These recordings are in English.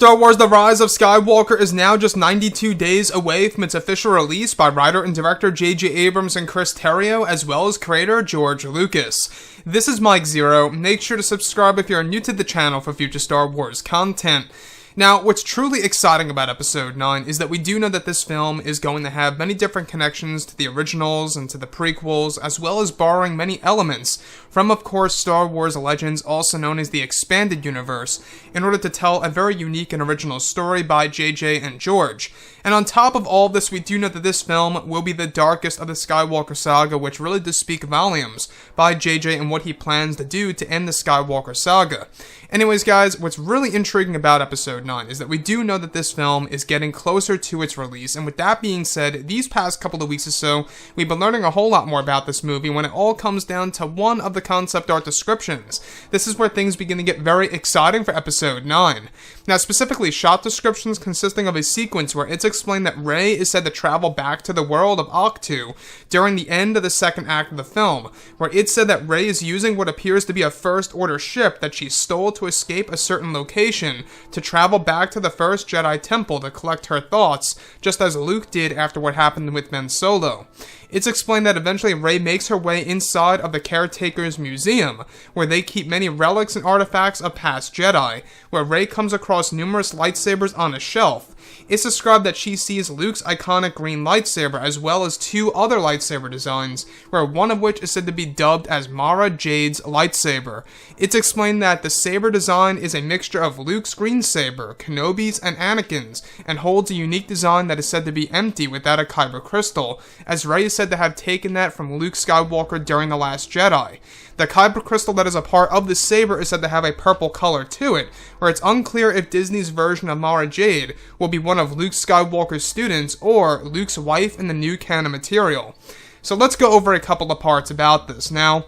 Star Wars The Rise of Skywalker is now just 92 days away from its official release by writer and director J.J. Abrams and Chris Terrio, as well as creator George Lucas. This is Mike Zero. Make sure to subscribe if you're new to the channel for future Star Wars content. Now, what's truly exciting about Episode 9 is that we do know that this film is going to have many different connections to the originals and to the prequels, as well as borrowing many elements from, of course, Star Wars Legends, also known as the Expanded Universe, in order to tell a very unique and original story by JJ and George. And on top of all of this, we do know that this film will be the darkest of the Skywalker saga, which really does speak volumes by JJ and what he plans to do to end the Skywalker saga. Anyways, guys, what's really intriguing about Episode 9 is that we do know that this film is getting closer to its release, and with that being said, these past couple of weeks or so, we've been learning a whole lot more about this movie when it all comes down to one of the concept art descriptions. This is where things begin to get very exciting for Episode 9. Now, specifically, shot descriptions consisting of a sequence where it's explained that Rey is said to travel back to the world of Octu during the end of the second act of the film, where it's said that Rey is using what appears to be a First Order ship that she stole to escape a certain location to travel back to the First Jedi Temple to collect her thoughts, just as Luke did after what happened with Ben Solo. It's explained that eventually Rey makes her way inside of the Caretaker's Museum, where they keep many relics and artifacts of past Jedi, where Rey comes across numerous lightsabers on a shelf. It's described that she sees Luke's iconic green lightsaber as well as two other lightsaber designs, where one of which is said to be dubbed as Mara Jade's lightsaber. It's explained that the saber design is a mixture of Luke's green saber, Kenobi's, and Anakin's, and holds a unique design that is said to be empty without a kyber crystal, as Rey is said to have taken that from Luke Skywalker during The Last Jedi. The kyber crystal that is a part of the saber is said to have a purple color to it, where it's unclear if Disney's version of Mara Jade will be one of Luke Skywalker's students or Luke's wife in the new canon material. So let's go over a couple of parts about this. Now,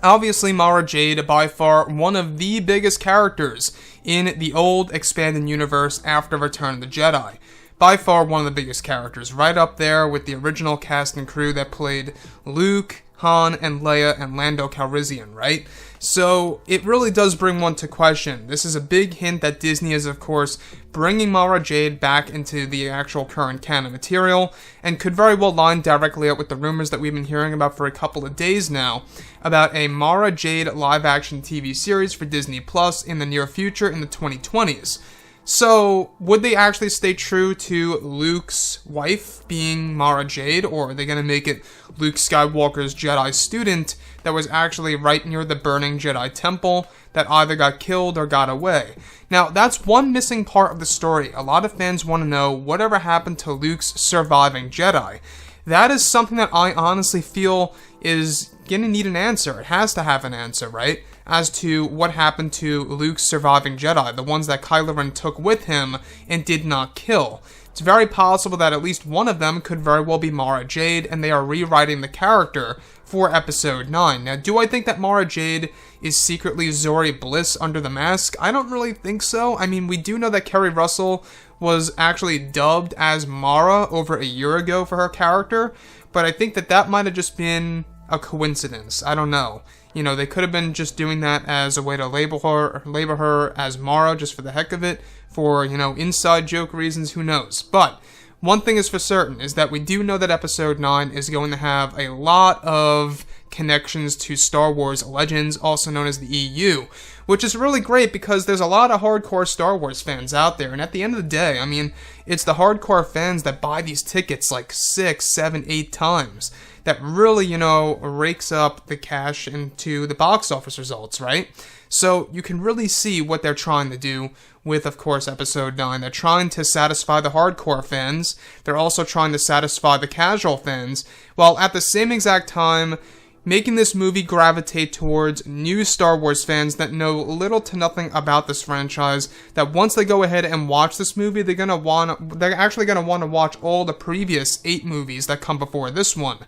obviously Mara Jade, by far one of the biggest characters in the old expanded universe after Return of the Jedi. By far one of the biggest characters, right up there with the original cast and crew that played Luke, Han, and Leia, and Lando Calrissian, right? So, it really does bring one to question. This is a big hint that Disney is, of course, bringing Mara Jade back into the actual current canon material, and could very well line directly up with the rumors that we've been hearing about for a couple of days now, about a Mara Jade live-action TV series for Disney Plus in the near future in the 2020s. So, would they actually stay true to Luke's wife being Mara Jade, or are they going to make it Luke Skywalker's Jedi student that was actually right near the burning Jedi Temple that either got killed or got away? Now, that's one missing part of the story. A lot of fans want to know whatever happened to Luke's surviving Jedi. That is something that I honestly feel is going to need an answer. It has to have an answer, right? As to what happened to Luke's surviving Jedi, the ones that Kylo Ren took with him and did not kill. It's very possible that at least one of them could very well be Mara Jade, and they are rewriting the character for Episode 9. Now, do I think that Mara Jade is secretly Zori Bliss under the mask? I don't really think so. I mean, we do know that Kerry Russell was actually dubbed as Mara over a year ago for her character, but I think that that might have just been a coincidence. I don't know. You know, they could have been just doing that as a way to label her as Mara just for the heck of it, for, you know, inside joke reasons, who knows. But one thing is for certain, is that we do know that Episode 9 is going to have a lot of connections to Star Wars Legends, also known as the EU, which is really great because there's a lot of hardcore Star Wars fans out there, and at the end of the day, I mean, it's the hardcore fans that buy these tickets like 6, 7, 8 times that really, you know, rakes up the cash into the box office results, right? So you can really see what they're trying to do with, of course, Episode 9. They're trying to satisfy the hardcore fans. They're also trying to satisfy the casual fans, while at the same exact time making this movie gravitate towards new Star Wars fans that know little to nothing about this franchise, that once they go ahead and watch this movie, they're actually going to want to watch all the previous 8 movies that come before this one.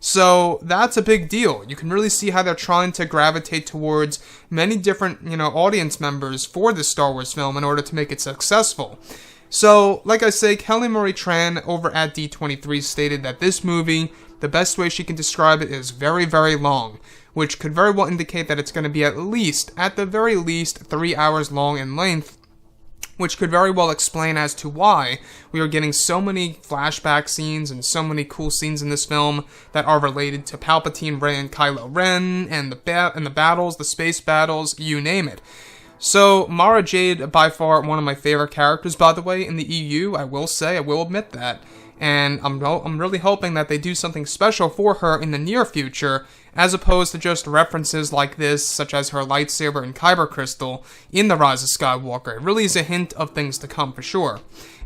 So that's a big deal. You can really see how they're trying to gravitate towards many different, you know, audience members for this Star Wars film in order to make it successful. So, like I say, Kelly Marie Tran over at D23 stated that this movie, the best way she can describe it, is very, very long, which could very well indicate that it's going to be at the very least, 3 hours long in length, which could very well explain as to why we are getting so many flashback scenes and so many cool scenes in this film that are related to Palpatine, Rey, and Kylo Ren, and the battles, the space battles, you name it. So, Mara Jade, by far one of my favorite characters, by the way, in the EU, I will admit that. And I'm really hoping that they do something special for her in the near future, as opposed to just references like this, such as her lightsaber and kyber crystal in The Rise of Skywalker. It really is a hint of things to come for sure.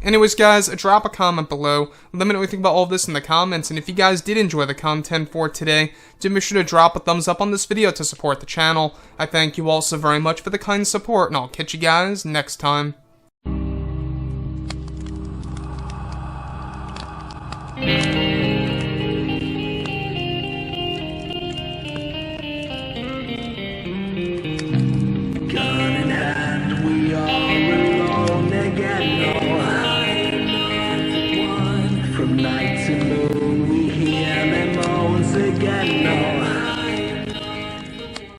Anyways, guys, drop a comment below. Let me know what you think about all this in the comments, and if you guys did enjoy the content for today, do make sure to drop a thumbs up on this video to support the channel. I thank you all so very much for the kind support, and I'll catch you guys next time.